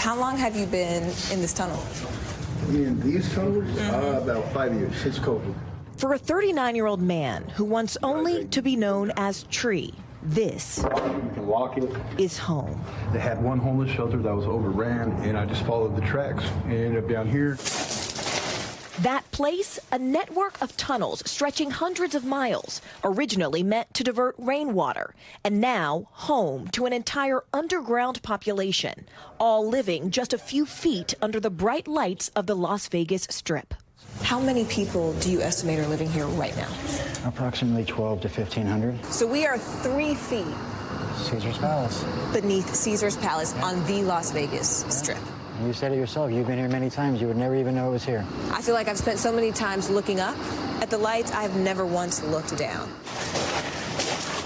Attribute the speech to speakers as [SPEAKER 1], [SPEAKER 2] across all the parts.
[SPEAKER 1] How long have you been in this tunnel?
[SPEAKER 2] In these tunnels, about 5 years, since COVID.
[SPEAKER 3] For a 39-year-old man who wants only to be known as Tree, this is home.
[SPEAKER 4] They had one homeless shelter that was overran, and I just followed the tracks and ended up down here.
[SPEAKER 3] That place, a network of tunnels stretching hundreds of miles, originally meant to divert rainwater, and now home to an entire underground population, all living just a few feet under the bright lights of the Las Vegas Strip.
[SPEAKER 1] How many people do you estimate are living here right now?
[SPEAKER 5] Approximately 12 to 1,500.
[SPEAKER 1] So we are 3 feet
[SPEAKER 5] Caesar's Palace.
[SPEAKER 1] beneath Caesar's Palace on the Las Vegas Strip.
[SPEAKER 5] You said it yourself. You've been here many times. You would never even know it was here.
[SPEAKER 1] I feel like I've spent so many times looking up at the lights, I've never once looked down.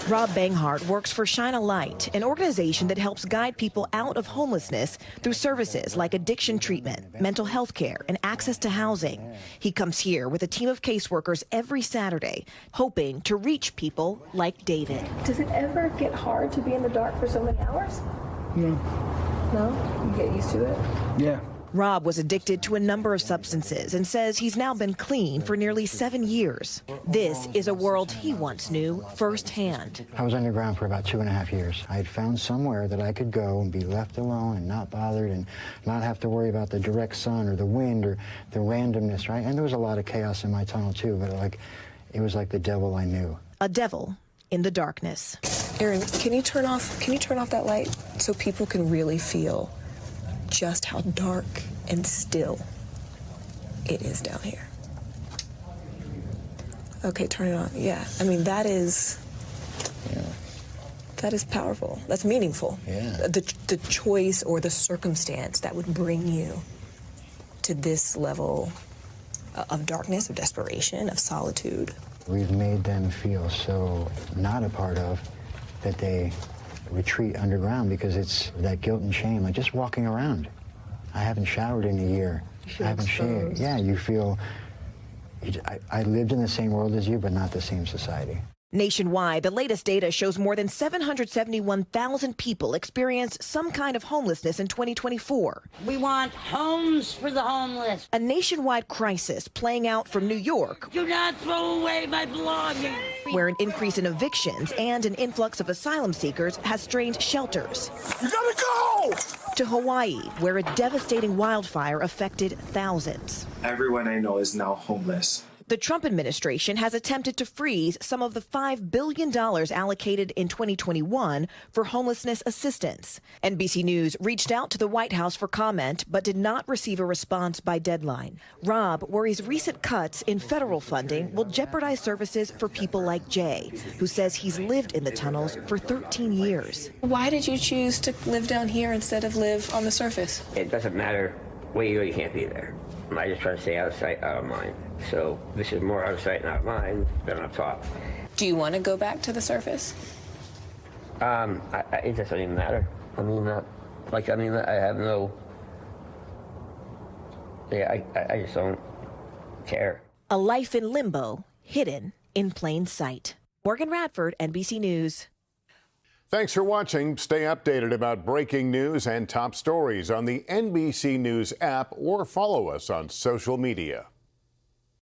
[SPEAKER 3] Rob Banghart works for Shine a Light, an organization that helps guide people out of homelessness through services like addiction treatment, mental health care, and access to housing. He comes here with a team of caseworkers every Saturday, hoping to reach people like David.
[SPEAKER 6] Does it ever get hard to be in the dark for so many hours?
[SPEAKER 4] No.
[SPEAKER 6] No? You get used to it?
[SPEAKER 4] Yeah.
[SPEAKER 3] Rob was addicted to a number of substances and says he's now been clean for nearly 7 years. This is a world he once knew firsthand.
[SPEAKER 5] I was underground for about 2.5 years. I had found somewhere that I could go and be left alone and not bothered and not have to worry about the direct sun or the wind or the randomness, right? And there was a lot of chaos in my tunnel too, but it was like the devil I knew.
[SPEAKER 3] A devil in the darkness.
[SPEAKER 1] Aaron, can you turn off that light so people can really feel just how dark and still it is down here? Okay, turn it on. Yeah, I mean, that is powerful. That's meaningful.
[SPEAKER 5] Yeah.
[SPEAKER 1] The choice or the circumstance that would bring you to this level of darkness, of desperation, of solitude.
[SPEAKER 5] We've made them feel so not a part of that they retreat underground because it's that guilt and shame, like just walking around. I haven't showered in a year. I haven't shaved. Yeah, you feel, I lived in the same world as you, but not the same society.
[SPEAKER 3] Nationwide, the latest data shows more than 771,000 people experienced some kind of homelessness in 2024.
[SPEAKER 7] We want homes for the homeless.
[SPEAKER 3] A nationwide crisis playing out from New York.
[SPEAKER 7] Do not throw away my belongings.
[SPEAKER 3] Where an increase in evictions and an influx of asylum seekers has strained shelters.
[SPEAKER 2] You gotta go!
[SPEAKER 3] To Hawaii, where a devastating wildfire affected thousands.
[SPEAKER 8] Everyone I know is now homeless.
[SPEAKER 3] The Trump administration has attempted to freeze some of the $5 billion allocated in 2021 for homelessness assistance. NBC News reached out to the White House for comment, but did not receive a response by deadline. Rob worries recent cuts in federal funding will jeopardize services for people like Jay, who says he's lived in the tunnels for 13 years.
[SPEAKER 1] Why did you choose to live down here instead of live on the surface?
[SPEAKER 9] It doesn't matter where you go, you can't be there. I just try to stay out of sight, out of mind. So this is more out of sight and out of mind than up top.
[SPEAKER 1] Do you want to go back to the surface?
[SPEAKER 9] It doesn't even matter. I mean, I have no. Yeah, I just don't care.
[SPEAKER 3] A life in limbo, hidden in plain sight. Morgan Radford, NBC News.
[SPEAKER 10] Thanks for watching. Stay updated about breaking news and top stories on the NBC News app or follow us on social media.